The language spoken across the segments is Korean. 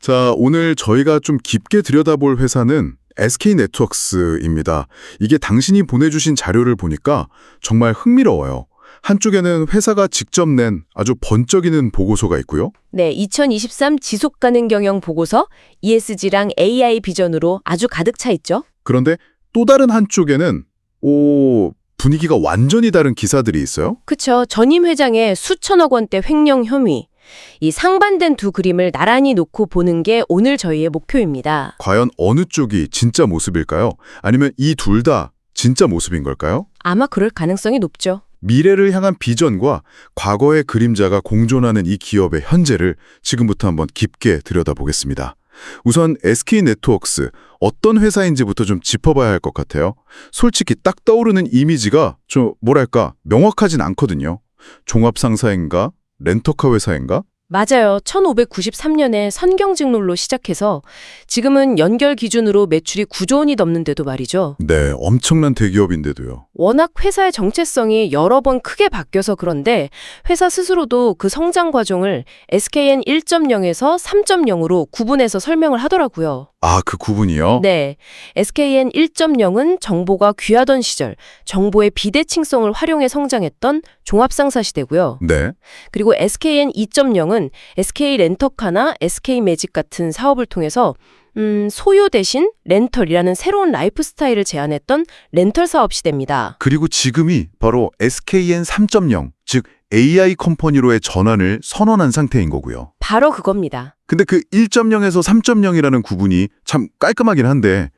자, 오늘 저희가 좀 깊게 들여다볼 회사는 SK네트워크스입니다. 이게 당신이 보내주신 자료를 보니까 정말 흥미로워요. 한쪽에는 회사가 직접 낸 아주 번쩍이는 보고서가 있고요. 네, 2023 지속가능 경영 보고서 ESG랑 AI 비전으로 아주 가득 차 있죠. 그런데 또 다른 한쪽에는 분위기가 완전히 다른 기사들이 있어요. 그쵸. 전임 회장의 수천억 원대 횡령 혐의. 이 상반된 두 그림을 나란히 놓고 보는 게 오늘 저희의 목표입니다. 과연 어느 쪽이 진짜 모습일까요? 아니면 이 둘 다 진짜 모습인 걸까요? 아마 그럴 가능성이 높죠. 미래를 향한 비전과 과거의 그림자가 공존하는 이 기업의 현재를 지금부터 한번 깊게 들여다보겠습니다. 우선 SK네트워크스, 어떤 회사인지부터 좀 짚어봐야 할 것 같아요. 솔직히 딱 떠오르는 이미지가 좀 명확하진 않거든요. 종합상사인가? 렌터카 회사인가? 맞아요. 1593년에 선경직롤로 시작해서 지금은 연결 기준으로 매출이 9조 원이 넘는데도 말이죠. 네, 엄청난 대기업인데도요. 워낙 회사의 정체성이 여러 번 크게 바뀌어서 그런데 회사 스스로도 그 성장 과정을 SKN 1.0에서 3.0으로 구분해서 설명을 하더라고요. 아, 그 구분이요? 네. SKN 1.0은 정보가 귀하던 시절, 정보의 비대칭성을 활용해 성장했던 종합상사 시대고요. 네. 그리고 SKN 2.0은 SK 렌터카나 SK 매직 같은 사업을 통해서 소유 대신 렌털이라는 새로운 라이프 스타일을 제안했던 렌털 사업 시대입니다. 그리고 지금이 바로 SKN 3.0, 즉 AI 컴퍼니로의 전환을 선언한 상태인 거고요. 바로 그겁니다. 근데 그 1.0에서 3.0이라는 구분이 참 깔끔하긴 한데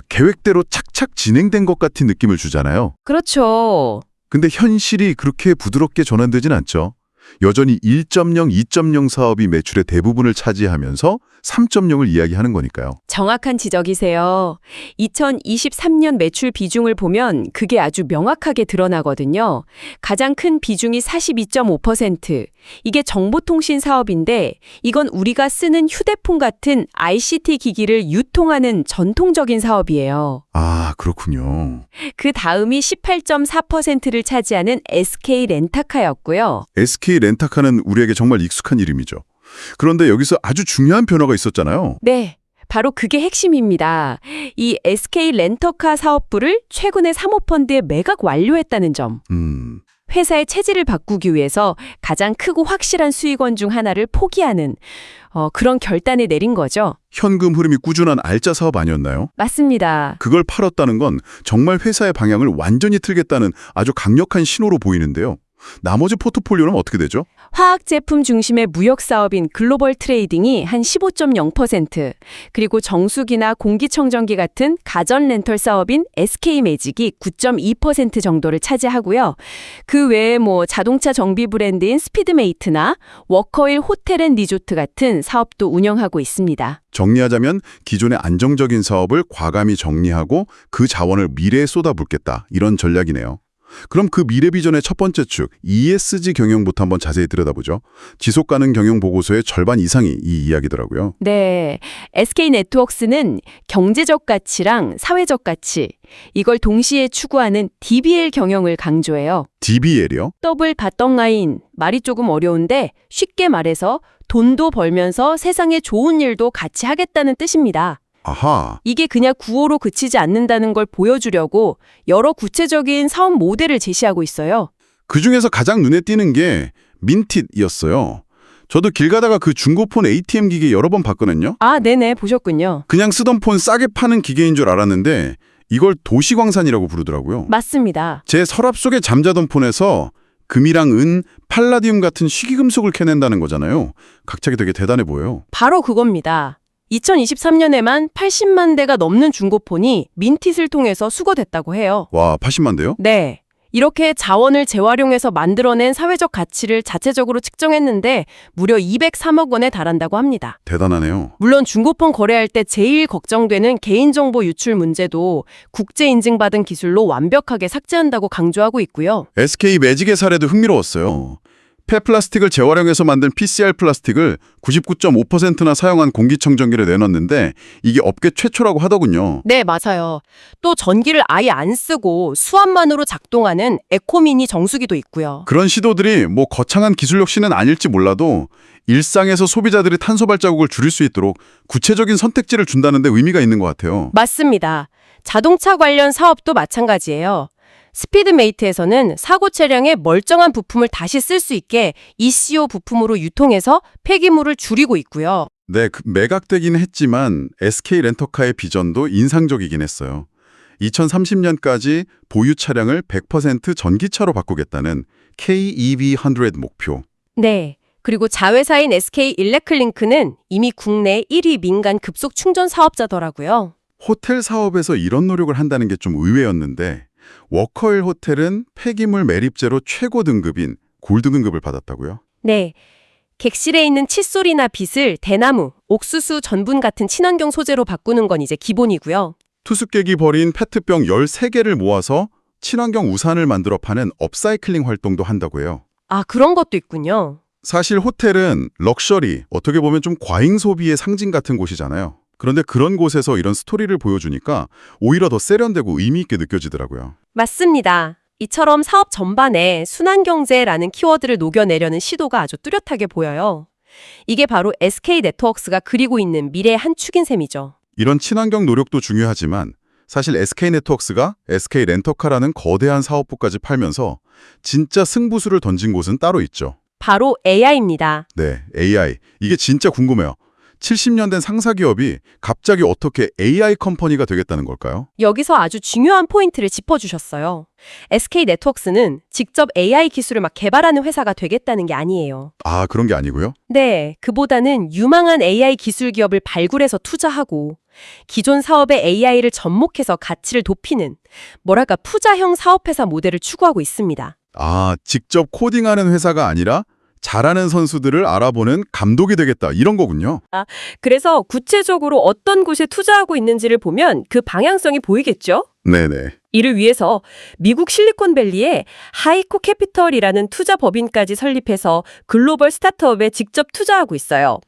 계획대로 착착 진행된 것 같은 느낌을 주잖아요. 그렇죠. 근데 현실이 그렇게 부드럽게 전환되진 않죠. 여전히 1.0, 2.0 사업이 매출의 대부분을 차지하면서 3.0을 이야기하는 거니까요. 정확한 지적이세요. 2023년 매출 비중을 보면 그게 아주 명확하게 드러나거든요. 가장 큰 비중이 42.5%. 이게 정보통신 사업인데 이건 우리가 쓰는 휴대폰 같은 ICT 기기를 유통하는 전통적인 사업이에요. 아, 그렇군요. 그 다음이 18.4%를 차지하는 SK 렌터카였고요. SK 렌터카는 우리에게 정말 익숙한 이름이죠. 그런데 여기서 아주 중요한 변화가 있었잖아요. 네, 바로 그게 핵심입니다. 이 SK 렌터카 사업부를 최근에 사모펀드에 매각 완료했다는 점. 회사의 체질을 바꾸기 위해서 가장 크고 확실한 수익원 중 하나를 포기하는 그런 결단을 내린 거죠. 현금 흐름이 꾸준한 알짜 사업 아니었나요? 맞습니다. 그걸 팔았다는 건 정말 회사의 방향을 완전히 틀겠다는 아주 강력한 신호로 보이는데요. 나머지 포트폴리오는 어떻게 되죠? 화학 제품 중심의 무역 사업인 글로벌 트레이딩이 한 15.0%, 그리고 정수기나 공기청정기 같은 가전 렌털 사업인 SK 매직이 9.2% 정도를 차지하고요. 그 외에 자동차 정비 브랜드인 스피드메이트나 워커힐 호텔 앤 리조트 같은 사업도 운영하고 있습니다. 정리하자면 기존의 안정적인 사업을 과감히 정리하고 그 자원을 미래에 쏟아붓겠다, 이런 전략이네요. 그럼 그 미래 비전의 첫 번째 축, ESG 경영부터 한번 자세히 들여다보죠. 지속가능 경영 보고서의 절반 이상이 이 이야기더라고요. 네, SK네트워크스는 경제적 가치랑 사회적 가치, 이걸 동시에 추구하는 DBL 경영을 강조해요. DBL이요? 더블 바텀라인, 말이 조금 어려운데 쉽게 말해서 돈도 벌면서 세상에 좋은 일도 같이 하겠다는 뜻입니다. 아하. 이게 그냥 구호로 그치지 않는다는 걸 보여주려고 여러 구체적인 사업 모델을 제시하고 있어요. 그중에서 가장 눈에 띄는 게 민킷이었어요. 저도 길 가다가 그 중고폰 ATM 기계 여러 번 봤거든요. 아, 네네, 보셨군요. 그냥 쓰던 폰 싸게 파는 기계인 줄 알았는데 이걸 도시광산이라고 부르더라고요. 맞습니다. 제 서랍 속에 잠자던 폰에서 금이랑 은, 팔라디움 같은 희귀금속을 캐낸다는 거잖아요. 각착이 되게 대단해 보여요. 바로 그겁니다. 2023년에만 80만 대가 넘는 중고폰이 민킷을 통해서 수거됐다고 해요. 와, 80만 대요? 네. 이렇게 자원을 재활용해서 만들어낸 사회적 가치를 자체적으로 측정했는데 무려 203억 원에 달한다고 합니다. 대단하네요. 물론 중고폰 거래할 때 제일 걱정되는 개인정보 유출 문제도 국제 인증받은 기술로 완벽하게 삭제한다고 강조하고 있고요. SK 매직의 사례도 흥미로웠어요. 폐플라스틱을 재활용해서 만든 PCR 플라스틱을 99.5%나 사용한 공기청정기를 내놨는데 이게 업계 최초라고 하더군요. 네, 맞아요. 또 전기를 아예 안 쓰고 수압만으로 작동하는 에코미니 정수기도 있고요. 그런 시도들이 뭐 거창한 기술 혁신은 아닐지 몰라도 일상에서 소비자들이 탄소 발자국을 줄일 수 있도록 구체적인 선택지를 준다는 데 의미가 있는 것 같아요. 맞습니다. 자동차 관련 사업도 마찬가지예요. 스피드메이트에서는 사고 차량의 멀쩡한 부품을 다시 쓸 수 있게 ECO 부품으로 유통해서 폐기물을 줄이고 있고요. 네, 매각되긴 했지만 SK 렌터카의 비전도 인상적이긴 했어요. 2030년까지 보유 차량을 100% 전기차로 바꾸겠다는 KEV100 목표. 네. 그리고 자회사인 SK 일렉클링크는 이미 국내 1위 민간 급속 충전 사업자더라고요. 호텔 사업에서 이런 노력을 한다는 게 좀 의외였는데 워커힐 호텔은 폐기물 매립제로 최고 등급인 골드 등급을 받았다고요? 네. 객실에 있는 칫솔이나 빗을 대나무, 옥수수, 전분 같은 친환경 소재로 바꾸는 건 이제 기본이고요. 투숙객이 버린 페트병 13개를 모아서 친환경 우산을 만들어 파는 업사이클링 활동도 한다고 해요. 아, 그런 것도 있군요. 사실 호텔은 럭셔리, 어떻게 보면 좀 과잉 소비의 상징 같은 곳이잖아요. 그런데 그런 곳에서 이런 스토리를 보여주니까 오히려 더 세련되고 의미 있게 느껴지더라고요. 맞습니다. 이처럼 사업 전반에 순환경제라는 키워드를 녹여내려는 시도가 아주 뚜렷하게 보여요. 이게 바로 SK 네트워크스가 그리고 있는 미래의 한 축인 셈이죠. 이런 친환경 노력도 중요하지만 사실 SK 네트워크스가 SK 렌터카라는 거대한 사업부까지 팔면서 진짜 승부수를 던진 곳은 따로 있죠. 바로 AI입니다. 네, AI. 이게 진짜 궁금해요. 70년 된 상사기업이 갑자기 어떻게 AI 컴퍼니가 되겠다는 걸까요? 여기서 아주 중요한 포인트를 짚어주셨어요. SK 네트워크스는 직접 AI 기술을 막 개발하는 회사가 되겠다는 게 아니에요. 아, 그런 게 아니고요? 네, 그보다는 유망한 AI 기술 기업을 발굴해서 투자하고 기존 사업의 AI를 접목해서 가치를 높이는 뭐랄까 푸자형 사업회사 모델을 추구하고 있습니다. 아, 직접 코딩하는 회사가 아니라 잘하는 선수들을 알아보는 감독이 되겠다 이런 거군요. 그래서 구체적으로 어떤 곳에 투자하고 있는지를 보면 그 방향성이 보이겠죠? 네네. 이를 위해서 미국 실리콘밸리에 하이코 캐피털이라는 투자 법인까지 설립해서 글로벌 스타트업에 직접 투자하고 있어요.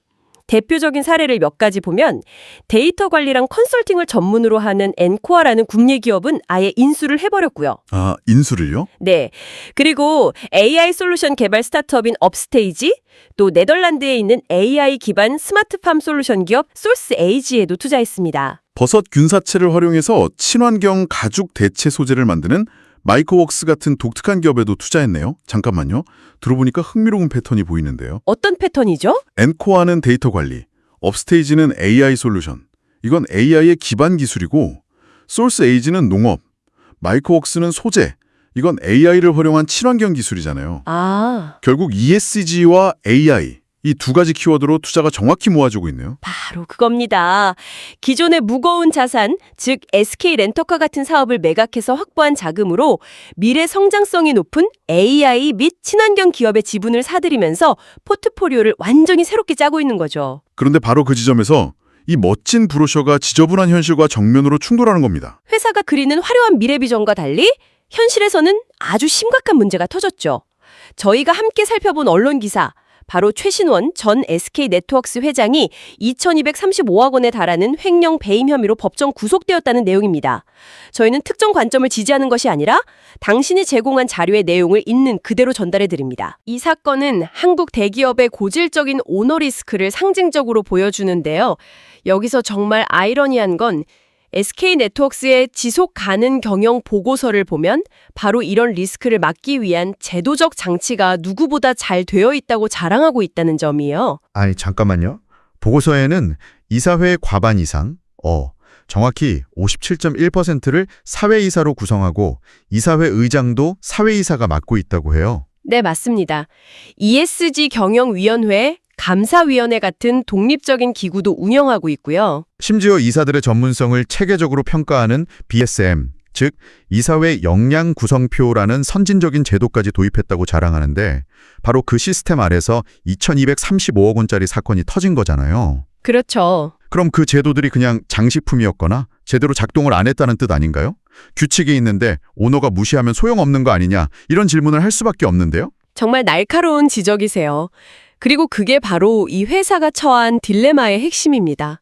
대표적인 사례를 몇 가지 보면 데이터 관리랑 컨설팅을 전문으로 하는 엔코아라는 국내 기업은 아예 인수를 해버렸고요. 아, 인수를요? 네. 그리고 AI 솔루션 개발 스타트업인 업스테이지, 또 네덜란드에 있는 AI 기반 스마트팜 솔루션 기업 솔스에이지에도 투자했습니다. 버섯 균사체를 활용해서 친환경 가죽 대체 소재를 만드는 마이크웍스 같은 독특한 기업에도 투자했네요. 잠깐만요. 들어보니까 흥미로운 패턴이 보이는데요. 어떤 패턴이죠? 엔코아는 데이터 관리, 업스테이지는 AI 솔루션. 이건 AI의 기반 기술이고 솔스에이지는 농업, 마이크웍스는 소재. 이건 AI를 활용한 친환경 기술이잖아요. 아, 결국 ESG와 AI, 이 두 가지 키워드로 투자가 정확히 모아지고 있네요. 바로 그겁니다. 기존의 무거운 자산, 즉 SK 렌터카 같은 사업을 매각해서 확보한 자금으로 미래 성장성이 높은 AI 및 친환경 기업의 지분을 사들이면서 포트폴리오를 완전히 새롭게 짜고 있는 거죠. 그런데 바로 그 지점에서 이 멋진 브로셔가 지저분한 현실과 정면으로 충돌하는 겁니다. 회사가 그리는 화려한 미래 비전과 달리 현실에서는 아주 심각한 문제가 터졌죠. 저희가 함께 살펴본 언론 기사, 바로 최신원 전 SK 네트워크스 회장이 2,235억 원에 달하는 횡령 배임 혐의로 법정 구속되었다는 내용입니다. 저희는 특정 관점을 지지하는 것이 아니라 당신이 제공한 자료의 내용을 있는 그대로 전달해 드립니다. 이 사건은 한국 대기업의 고질적인 오너 리스크를 상징적으로 보여주는데요. 여기서 정말 아이러니한 건 SK 네트워크스의 지속 가능 경영 보고서를 보면 바로 이런 리스크를 막기 위한 제도적 장치가 누구보다 잘 되어 있다고 자랑하고 있다는 점이에요. 아니, 잠깐만요. 보고서에는 이사회의 과반 이상, 정확히 57.1%를 사회이사로 구성하고 이사회 의장도 사회이사가 맡고 있다고 해요. 네, 맞습니다. ESG 경영위원회, 감사위원회 같은 독립적인 기구도 운영하고 있고요. 심지어 이사들의 전문성을 체계적으로 평가하는 BSM, 즉 이사회 역량 구성표라는 선진적인 제도까지 도입했다고 자랑하는데 바로 그 시스템 아래서 2,235억 원짜리 사건이 터진 거잖아요. 그렇죠. 그럼 그 제도들이 그냥 장식품이었거나 제대로 작동을 안 했다는 뜻 아닌가요? 규칙이 있는데 오너가 무시하면 소용없는 거 아니냐 이런 질문을 할 수밖에 없는데요. 정말 날카로운 지적이세요. 그리고 그게 바로 이 회사가 처한 딜레마의 핵심입니다.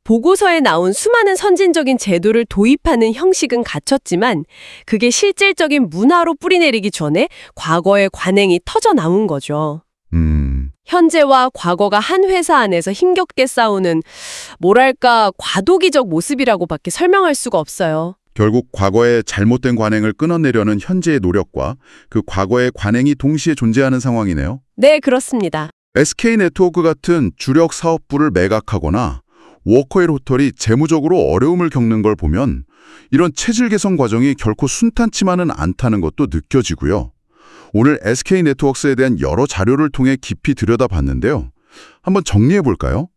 보고서에 나온 수많은 선진적인 제도를 도입하는 형식은 갖췄지만 그게 실질적인 문화로 뿌리내리기 전에 과거의 관행이 터져 나온 거죠. 현재와 과거가 한 회사 안에서 힘겹게 싸우는 뭐랄까 과도기적 모습이라고밖에 설명할 수가 없어요. 결국 과거의 잘못된 관행을 끊어내려는 현재의 노력과 그 과거의 관행이 동시에 존재하는 상황이네요. 네, 그렇습니다. SK네트워크 같은 주력 사업부를 매각하거나 워커힐 호텔이 재무적으로 어려움을 겪는 걸 보면 이런 체질 개선 과정이 결코 순탄치만은 않다는 것도 느껴지고요. 오늘 SK네트워크에 대한 여러 자료를 통해 깊이 들여다봤는데요. 한번 정리해볼까요?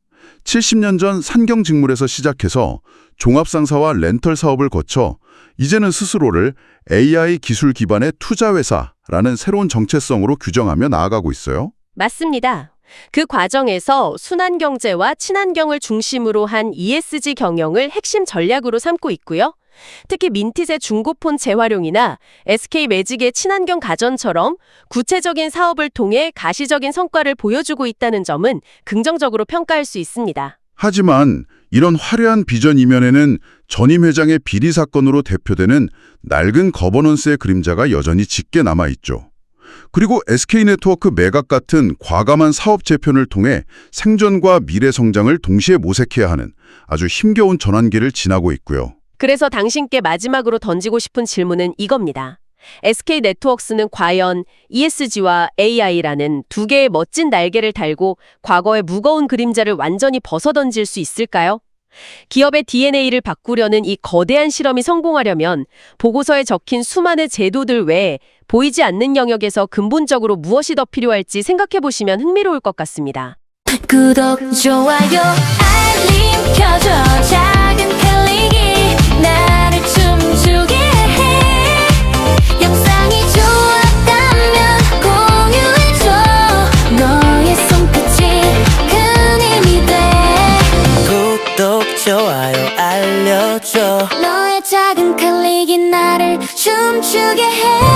70년 전 산경직물에서 시작해서 종합상사와 렌털 사업을 거쳐 이제는 스스로를 AI 기술 기반의 투자회사라는 새로운 정체성으로 규정하며 나아가고 있어요. 맞습니다. 그 과정에서 순환경제와 친환경을 중심으로 한 ESG 경영을 핵심 전략으로 삼고 있고요. 특히 민티의 중고폰 재활용이나 SK매직의 친환경 가전처럼 구체적인 사업을 통해 가시적인 성과를 보여주고 있다는 점은 긍정적으로 평가할 수 있습니다. 하지만 이런 화려한 비전 이면에는 전임 회장의 비리 사건으로 대표되는 낡은 거버넌스의 그림자가 여전히 짙게 남아있죠. 그리고 SK네트워크 매각 같은 과감한 사업 재편을 통해 생존과 미래 성장을 동시에 모색해야 하는 아주 힘겨운 전환기를 지나고 있고요. 그래서 당신께 마지막으로 던지고 싶은 질문은 이겁니다. SK네트워크는 과연 ESG와 AI라는 두 개의 멋진 날개를 달고 과거의 무거운 그림자를 완전히 벗어던질 수 있을까요? 기업의 DNA를 바꾸려는 이 거대한 실험이 성공하려면 보고서에 적힌 수많은 제도들 외에 보이지 않는 영역에서 근본적으로 무엇이 더 필요할지 생각해보시면 흥미로울 것 같습니다. 구독, 좋아요, 알림 켜줘. 작은 클릭이 나를 춤추게 해. 영상이 좋았다면 공유해줘. 너의 손끝이 큰 힘이 돼. 구독, 좋아요, 알려줘. 너의 작은 클릭이 나를 춤추게 해.